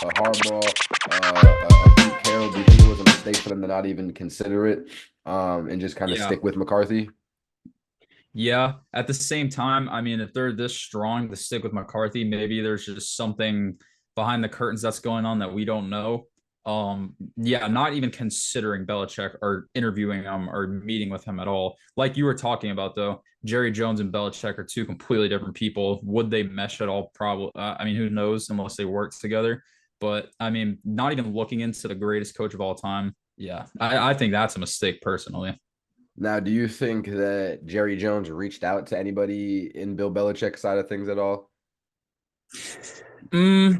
a Harbaugh, a Pete Carroll? Do you think it was a mistake for them to not even consider it, and just kind of Yeah. stick with McCarthy? Yeah. At the same time, I mean, if they're this strong to stick with McCarthy, maybe there's just something behind the curtains that's going on that we don't know. Yeah, not even considering Belichick or interviewing him or meeting with him at all. Like you were talking about, though, Jerry Jones and Belichick are two completely different people. Would they mesh at all? Probably. I mean, who knows unless they work together. But I mean, not even looking into the greatest coach of all time. Yeah, I think that's a mistake personally. Now, do you think that Jerry Jones reached out to anybody in Bill Belichick's side of things at all? Mm,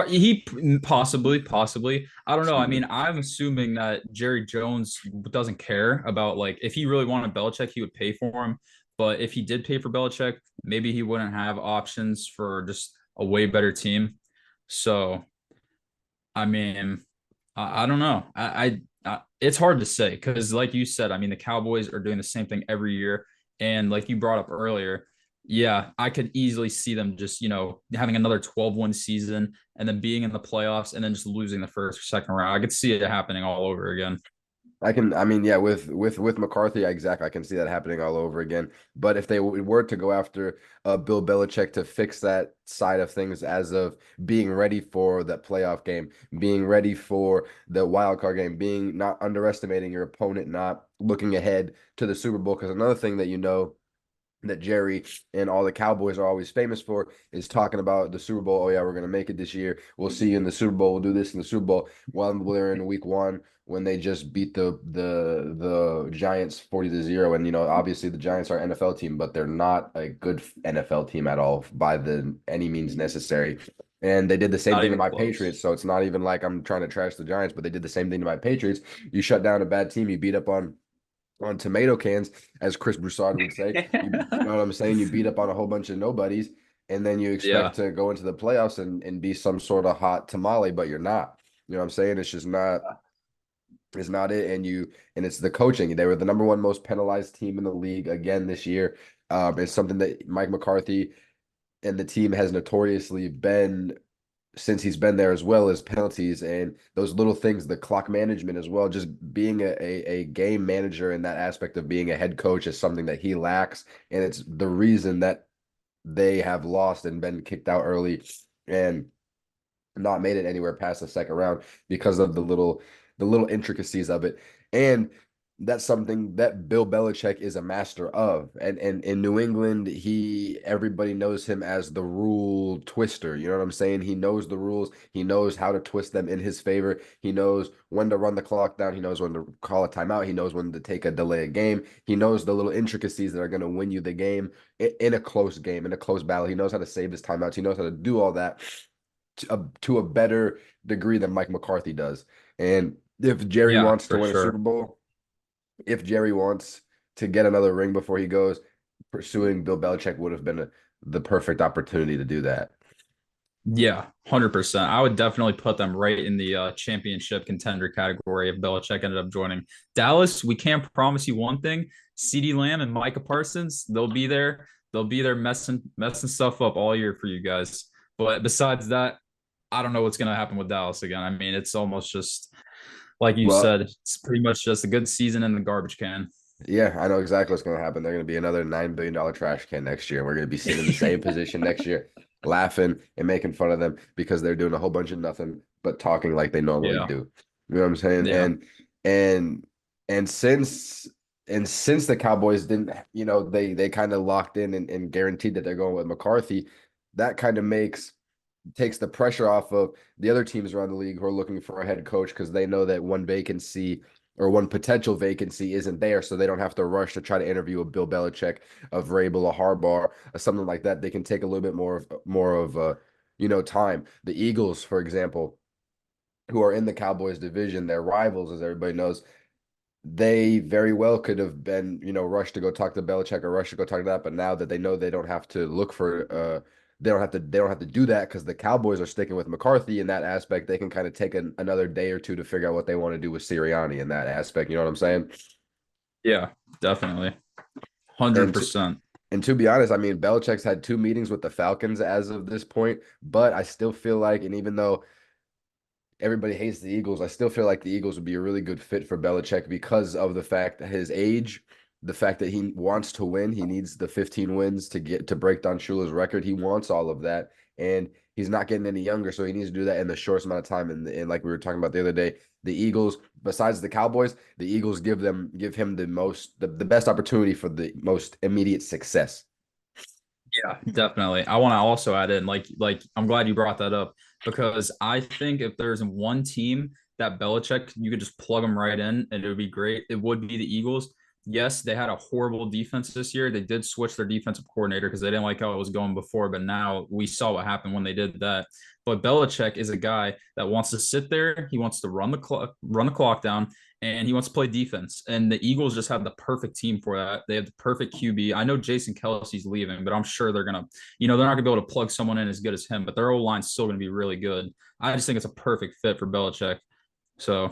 he possibly. I don't know. I mean, I'm assuming that Jerry Jones doesn't care about like if he really wanted Belichick, he would pay for him. But if he did pay for Belichick, maybe he wouldn't have options for just a way better team. So, I mean, I don't know. It's hard to say because, like you said, I mean, the Cowboys are doing the same thing every year, and like you brought up earlier, yeah, I could easily see them just having another 12-win season and then being in the playoffs and then just losing the first or second round. I could see it happening all over again. I mean, yeah, with McCarthy, exactly. I can see that happening all over again. But if they were to go after Bill Belichick to fix that side of things, as of being ready for that playoff game, being ready for the wild card game, being not underestimating your opponent, not looking ahead to the Super Bowl. Because another thing that that Jerry and all the Cowboys are always famous for is talking about the Super Bowl. Oh yeah, we're gonna make it this year. We'll see you in the Super Bowl. We'll do this in the Super Bowl. While we're in week one when they just beat the Giants 40-0. And obviously the Giants are an NFL team, but they're not a good NFL team at all by the any means necessary. And they did the same Not thing to even my Patriots. close. So it's not even like I'm trying to trash the Giants, but they did the same thing to my Patriots. You shut down a bad team, you beat up on tomato cans, as Chris Broussard would say. You know what I'm saying? You beat up on a whole bunch of nobodies, and then you expect Yeah, to go into the playoffs and be some sort of hot tamale, but you're not. You know what I'm saying? It's just not. It's not it. And it's the coaching. They were the number one most penalized team in the league again this year. It's something that Mike McCarthy and the team has notoriously been since he's been there, as well as penalties and those little things, the clock management as well. Just being a game manager in that aspect of being a head coach is something that he lacks. And it's the reason that they have lost and been kicked out early and not made it anywhere past the second round because of the little intricacies of it. And that's something that Bill Belichick is a master of. And in New England, everybody knows him as the rule twister. You know what I'm saying? He knows the rules. He knows how to twist them in his favor. He knows when to run the clock down. He knows when to call a timeout. He knows when to take a delay a game. He knows the little intricacies that are going to win you the game in a close game, in a close battle. He knows how to save his timeouts. He knows how to do all that to a better degree than Mike McCarthy does. And if Jerry yeah, wants to for win a Super sure. Bowl, if Jerry wants to get another ring before he goes, pursuing Bill Belichick would have been the perfect opportunity to do that. Yeah, 100%. I would definitely put them right in the championship contender category if Belichick ended up joining. Dallas, we can't promise you one thing. CeeDee Lamb and Micah Parsons, they'll be there. They'll be there messing stuff up all year for you guys. But besides that, I don't know what's going to happen with Dallas again. I mean, it's almost just like you Well, said, it's pretty much just a good season in the garbage can. yeah, I know exactly what's going to happen. They're going to be another $9 billion trash can next year. We're going to be sitting in the same position next year, laughing and making fun of them because they're doing a whole bunch of nothing but talking like they normally Yeah. do. You know what I'm saying? Yeah. And and since the Cowboys didn't, they kind of locked in and guaranteed that they're going with McCarthy, that kind of takes the pressure off of the other teams around the league who are looking for a head coach because they know that one vacancy or one potential vacancy isn't there, so they don't have to rush to try to interview a Bill Belichick, a Vrabel, a Harbaugh, or something like that. They can take a little bit more of time. The Eagles, for example, who are in the Cowboys division, they're rivals, as everybody knows. They very well could have been, rushed to go talk to Belichick or rushed to go talk to that. But now that they know they don't have to look for, they don't have to do that because the Cowboys are sticking with McCarthy in that aspect. They can kind of take another day or two to figure out what they want to do with Sirianni in that aspect. You know what I'm saying? Yeah, definitely. And t- 100%. And to be honest, I mean, Belichick's had 2 meetings with the Falcons as of this point, but I still feel like, and even though everybody hates the Eagles, I still feel like the Eagles would be a really good fit for Belichick because of the fact that his age, the fact that he wants to win, he needs the 15 wins to get to break Don Shula's record. He wants all of that, and he's not getting any younger, so he needs to do that in the shortest amount of time. And like we were talking about the other day, the Eagles, besides the Cowboys, the Eagles give him the best opportunity for the most immediate success. Yeah, definitely. I want to also add in like I'm glad you brought that up because I think if there's one team that Belichick you could just plug them right in and it would be great, it would be the Eagles. Yes, they had a horrible defense this year. They did switch their defensive coordinator because they didn't like how it was going before, but now we saw what happened when they did that. But Belichick is a guy that wants to sit there. He wants to run the clock down, and he wants to play defense. And the Eagles just have the perfect team for that. They have the perfect QB. I know Jason Kelsey's leaving, but I'm sure they're gonna, they're not gonna be able to plug someone in as good as him. But their O line's still gonna be really good. I just think it's a perfect fit for Belichick. So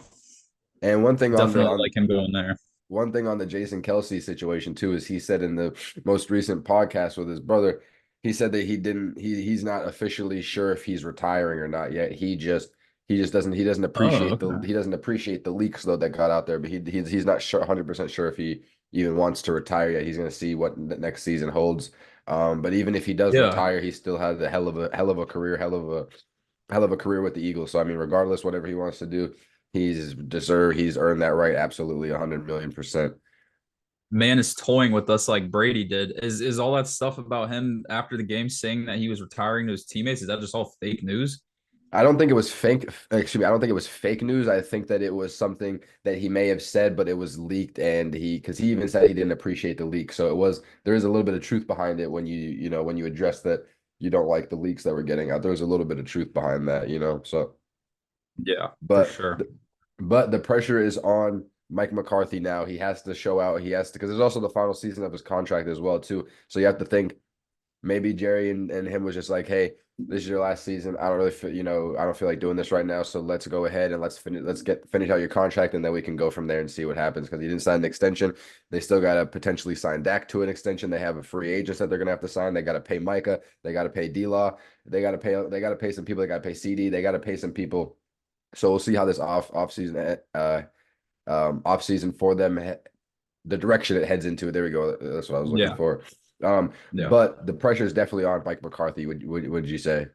And definitely like him going there. one thing on the Jason Kelsey situation too is he said in the most recent podcast with his brother, he said that he's not officially sure if he's retiring or not yet. He just doesn't Oh, appreciate okay. the leaks though that got out there, but he's not sure 100% sure if he even wants to retire yet. He's going to see what the next season holds. But even if he does Yeah. retire, he still has a hell of a career, hell of a career with the Eagles. So I mean, regardless, whatever he wants to do, he's earned that right absolutely 100 million%. Man is toying with us like Brady did. Is all that stuff about him after the game saying that he was retiring to his teammates? Is that just all fake news? I don't think it was fake. Excuse me. I don't think it was fake news. I think that it was something that he may have said, but it was leaked, and because he even said he didn't appreciate the leak. So there is a little bit of truth behind it when when you address that you don't like the leaks that we're getting out. There's a little bit of truth behind that. So, Yeah, for but sure. but the pressure is on Mike McCarthy now. He has to show out. He has to because it's also the final season of his contract as well too. So you have to think maybe Jerry and him was just like, hey, this is your last season. I don't really feel, I don't feel like doing this right now. So let's go ahead and finish out your contract, and then we can go from there and see what happens. Because he didn't sign an extension. They still got to potentially sign Dak to an extension. They have a free agents that they're gonna have to sign. They got to pay Micah. They got to pay D-Law. They got to pay some people. They got to pay CD. They got to pay some people. So we'll see how this off season for them, the direction it heads into. There we go. That's what I was looking Yeah. for. Yeah. But the pressure is definitely on Mike McCarthy. Would you say?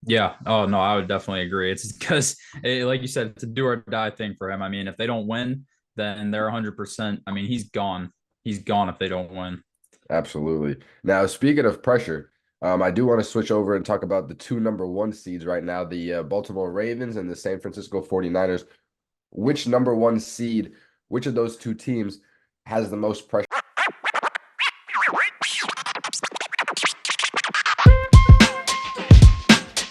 Yeah. Oh no, I would definitely agree. It's because, like you said, it's a do or die thing for him. I mean, if they don't win, then they're 100%. I mean, he's gone. He's gone if they don't win. Absolutely. Now, speaking of pressure, I do want to switch over and talk about the two number one seeds right now, the Baltimore Ravens and the San Francisco 49ers. Which number one seed, which of those two teams has the most pressure?